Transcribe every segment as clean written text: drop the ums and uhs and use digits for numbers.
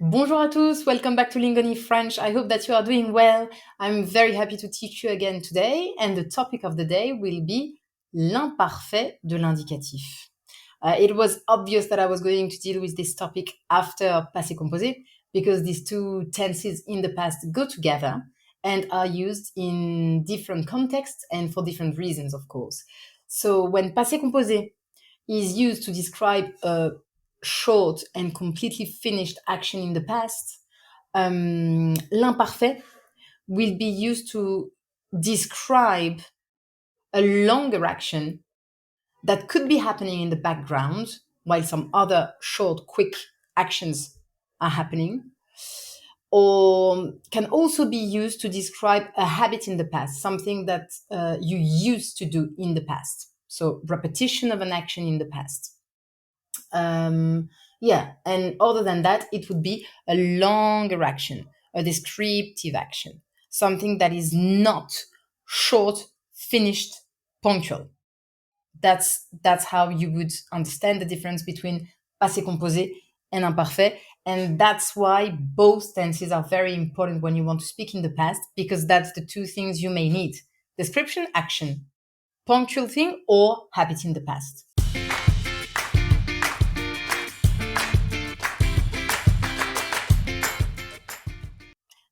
Bonjour à tous, welcome back to Lingoni French. I hope that you are doing well. I'm very happy to teach you again today, and the topic of the day will be l'imparfait de l'indicatif. It was obvious that I was going to deal with this topic after passé composé because these two tenses in the past go together and are used in different contexts and for different reasons, of course. So when passé composé is used to describe a short and completely finished action in the past, l'imparfait will be used to describe a longer action that could be happening in the background while some other short, quick actions are happening, or can also be used to describe a habit in the past, something that you used to do in the past. So repetition of an action in the past. Yeah, and other than that, it would be a longer action, a descriptive action, something that is not short, finished, punctual. That's how you would understand the difference between passé composé and imparfait. And that's why both tenses are very important when you want to speak in the past, because that's the two things you may need: description, action, punctual thing, or habit in the past.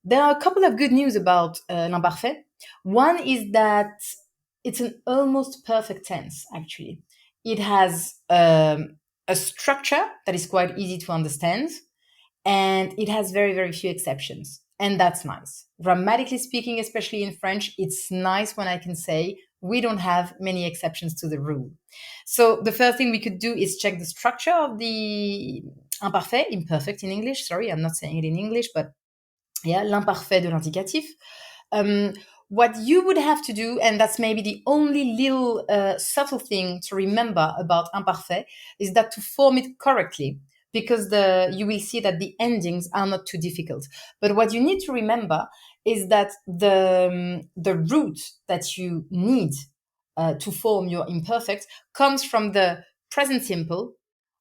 There are a couple of good news about l'imparfait. One is that it's an almost perfect tense, actually. It has a structure that is quite easy to understand, and it has very, very few exceptions. And that's nice. Grammatically speaking, especially in French, it's nice when I can say we don't have many exceptions to the rule. So the first thing we could do is check the structure of the imperfect in English. Sorry, I'm not saying it in English, but yeah, l'imparfait de l'indicatif. What you would have to do, and that's maybe the only little subtle thing to remember about imparfait, is that to form it correctly, because you will see that the endings are not too difficult. But what you need to remember is that the root that you need to form your imperfect comes from the present simple,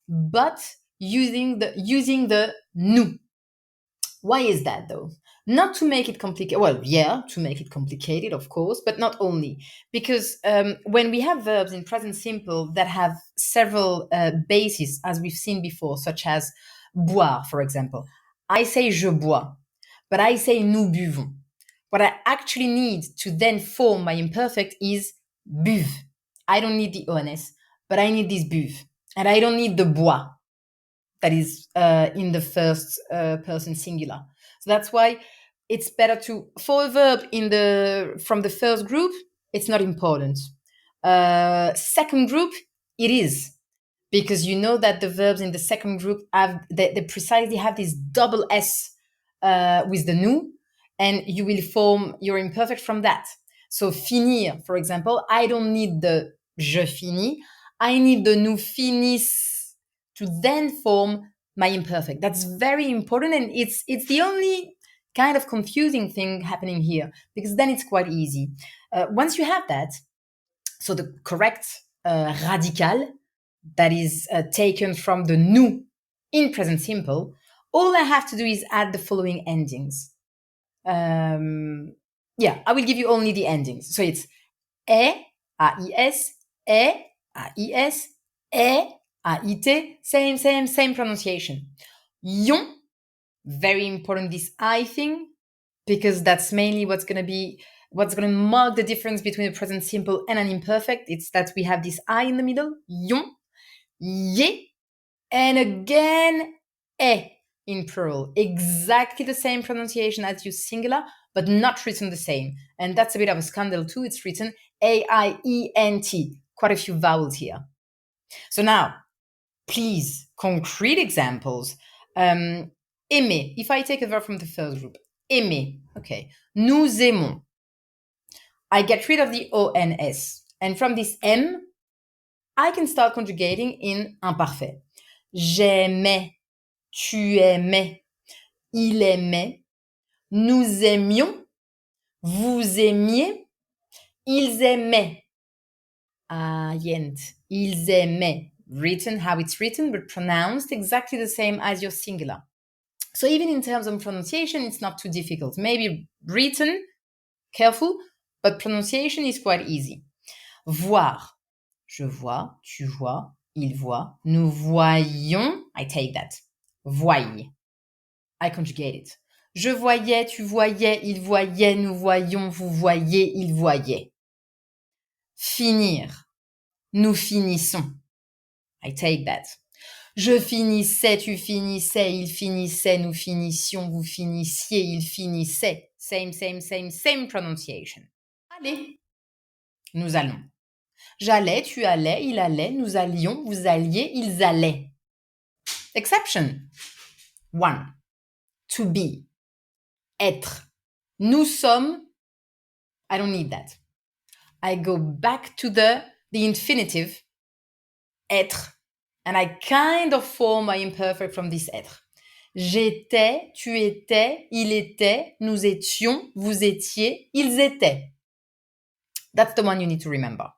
but using the nous. Why is that though? Not to make it complicated. Well, yeah, to make it complicated, of course, but not only. Because when we have verbs in present simple that have several bases, as we've seen before, such as boire, for example, I say je bois, but I say nous buvons. What I actually need to then form my imperfect is buve. I don't need the ONS, but I need this buve. And I don't need the bois that is in the first person singular. So that's why it's better for a verb from the first group, it's not important. Second group, it is, because you know that the verbs in the second group they precisely have this double S with the nous, and you will form your imperfect from that. So finir, for example, I don't need the je finis, I need the nous finissent to then form my imperfect. That's very important, and it's the only kind of confusing thing happening here, because then it's quite easy. Once you have that, so the correct radical that is taken from the nous in present simple, all I have to do is add the following endings. Yeah, I will give you only the endings. So it's e, a-i-s, e, a-i-s, e, a-i-t, same pronunciation. Yon, very important, this I thing, because that's mainly what's going to mark the difference between a present simple and an imperfect. It's that we have this I in the middle, yon, ye, and again, e in plural. Exactly the same pronunciation as you singular, but not written the same. And that's a bit of a scandal too. It's written A-I-E-N-T. Quite a few vowels here. So now, please, concrete examples. Aimer. If I take a verb from the first group, aimer. Okay. Nous aimons. I get rid of the ONS. And from this M, I can start conjugating in imparfait. J'aimais. Tu aimais. Il aimait. Nous aimions. Vous aimiez. Ils aimaient. Ils aimaient. Written how it's written, but pronounced exactly the same as your singular. So even in terms of pronunciation, it's not too difficult. Maybe written, careful, but pronunciation is quite easy. Voir. Je vois, tu vois, il voit, nous voyons. I take that. Voyez. I conjugate it. Je voyais, tu voyais, il voyait, nous voyions, vous voyez, il voyait. Finir. Nous finissons. I take that. Je finissais, tu finissais, il finissait, nous finissions, vous finissiez, il finissait. Same pronunciation. Allez. Nous allons. J'allais, tu allais, il allait, nous allions, vous alliez, ils allaient. Exception. 1. To be. Être. Nous sommes. I don't need that. I go back to the infinitive. Être. And I kind of form my imperfect from this être. J'étais, tu étais, il était, nous étions, vous étiez, ils étaient. That's the one you need to remember.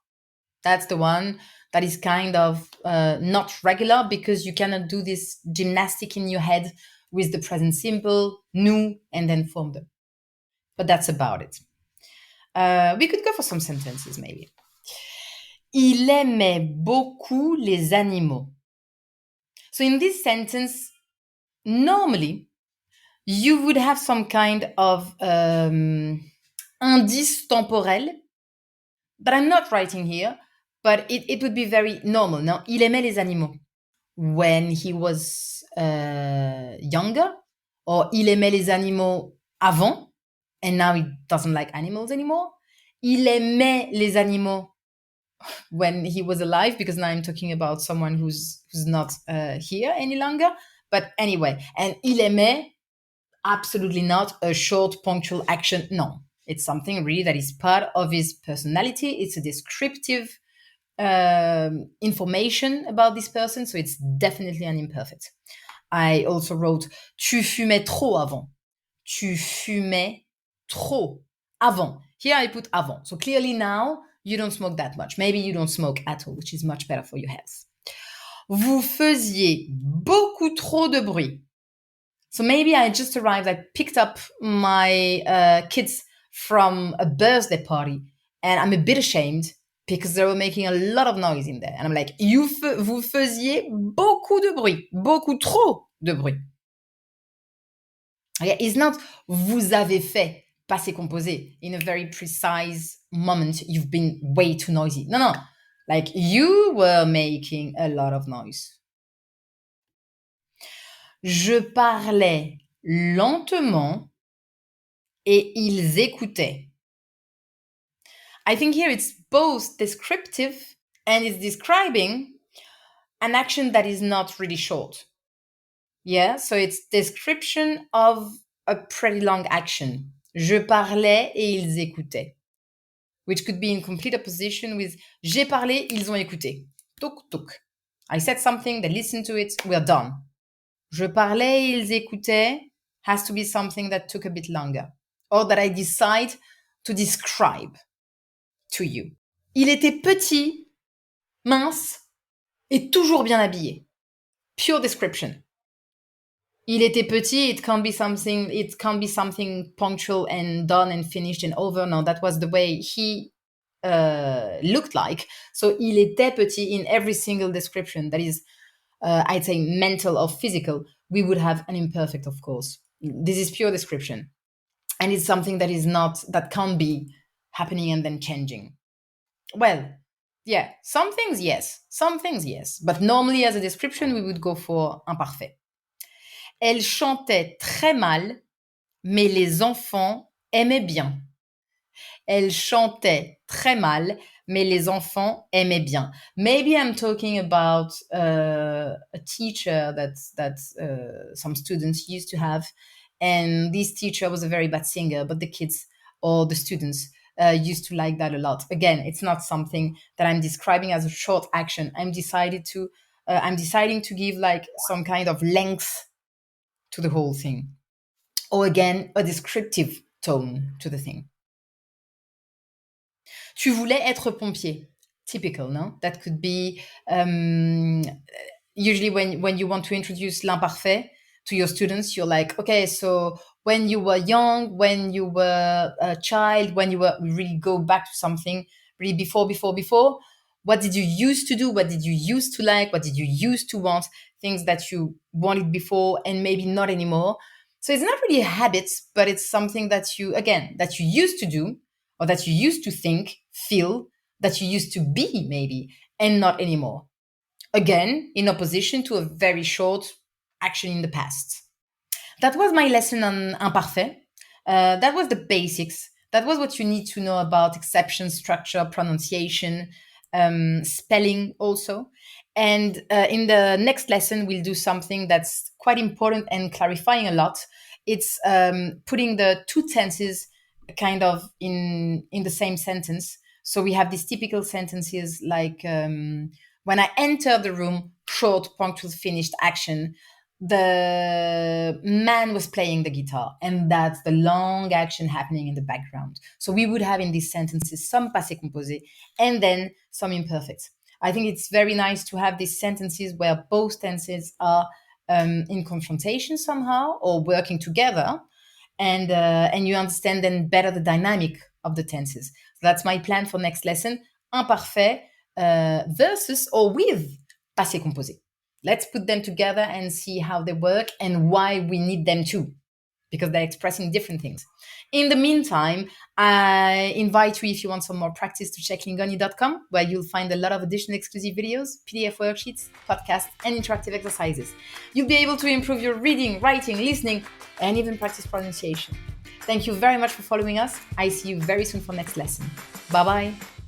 That's the one that is kind of not regular because you cannot do this gymnastic in your head with the present simple, nous, and then form them. But that's about it. We could go for some sentences maybe. Il aimait beaucoup les animaux. So in this sentence, normally, you would have some kind of indice temporel that I'm not writing here, but it would be very normal. No? Il aimait les animaux. When he was younger, or il aimait les animaux avant, and now he doesn't like animals anymore. Il aimait les animaux when he was alive, because now I'm talking about someone who's not here any longer. But anyway, and il aimait, absolutely not a short punctual action. No, it's something really that is part of his personality. It's a descriptive information about this person, so it's definitely an imperfect. I also wrote tu fumais trop avant. Tu fumais trop avant. Here I put avant. So clearly now you don't smoke that much. Maybe you don't smoke at all, which is much better for your health. Vous faisiez beaucoup trop de bruit. So maybe I just arrived, I picked up my kids from a birthday party, and I'm a bit ashamed because they were making a lot of noise in there. And I'm like, vous faisiez beaucoup de bruit, beaucoup trop de bruit. Okay, it's not vous avez fait, passé composé, in a very precise moment, you've been way too noisy. No. Like, you were making a lot of noise. Je parlais lentement et ils écoutaient. I think here it's both descriptive and it's describing an action that is not really short. Yeah, so it's description of a pretty long action. Je parlais et ils écoutaient. Which could be in complete opposition with j'ai parlé, ils ont écouté. Touk, touk. I said something, they listened to it, we're done. Je parlais et ils écoutaient has to be something that took a bit longer. Or that I decide to describe to you. Il était petit, mince et toujours bien habillé. Pure description. Il était petit, it can't be something punctual and done and finished and over. No, that was the way he looked like. So il était petit in every single description that is, I'd say, mental or physical. We would have an imperfect, of course. This is pure description. And it's something that can't be happening and then changing. Well, yeah, some things yes. But normally as a description, we would go for imparfait. Elle chantait très mal, mais les enfants aimaient bien. Elle chantait très mal, mais les enfants aimaient bien. Maybe I'm talking about a teacher that some students used to have, and this teacher was a very bad singer, but the kids or the students used to like that a lot. Again, it's not something that I'm describing as a short action. I'm deciding to give like some kind of length to the whole thing. Or again, a descriptive tone to the thing. Tu voulais être pompier. Typical, no? That could be usually when you want to introduce l'imparfait, to your students. You're like, okay, so when you were young, when you were a child, when you were really go back to something really before, what did you used to do? What did you used to like? What did you used to want? Things that you wanted before and maybe not anymore. So it's not really a habit, but it's something that you, again, that you used to do, or that you used to think, feel, that you used to be maybe, and not anymore. Again, in opposition to a very short action in the past. That was my lesson on imparfait. That was the basics. That was what you need to know about exception, structure, pronunciation, spelling also. And in the next lesson, we'll do something that's quite important and clarifying a lot. It's putting the two tenses kind of in the same sentence. So we have these typical sentences like when I enter the room, short, punctual, finished action. The man was playing the guitar, and that's the long action happening in the background. So we would have in these sentences some passé composé and then some imperfects. I think it's very nice to have these sentences where both tenses are in confrontation somehow or working together, and you understand then better the dynamic of the tenses. So that's my plan for next lesson: imparfait versus or with passé composé. Let's put them together and see how they work and why we need them too, because they're expressing different things. In the meantime, I invite you, if you want some more practice, to check lingoni.com, where you'll find a lot of additional exclusive videos, PDF worksheets, podcasts, and interactive exercises. You'll be able to improve your reading, writing, listening, and even practice pronunciation. Thank you very much for following us. I see you very soon for next lesson. Bye-bye.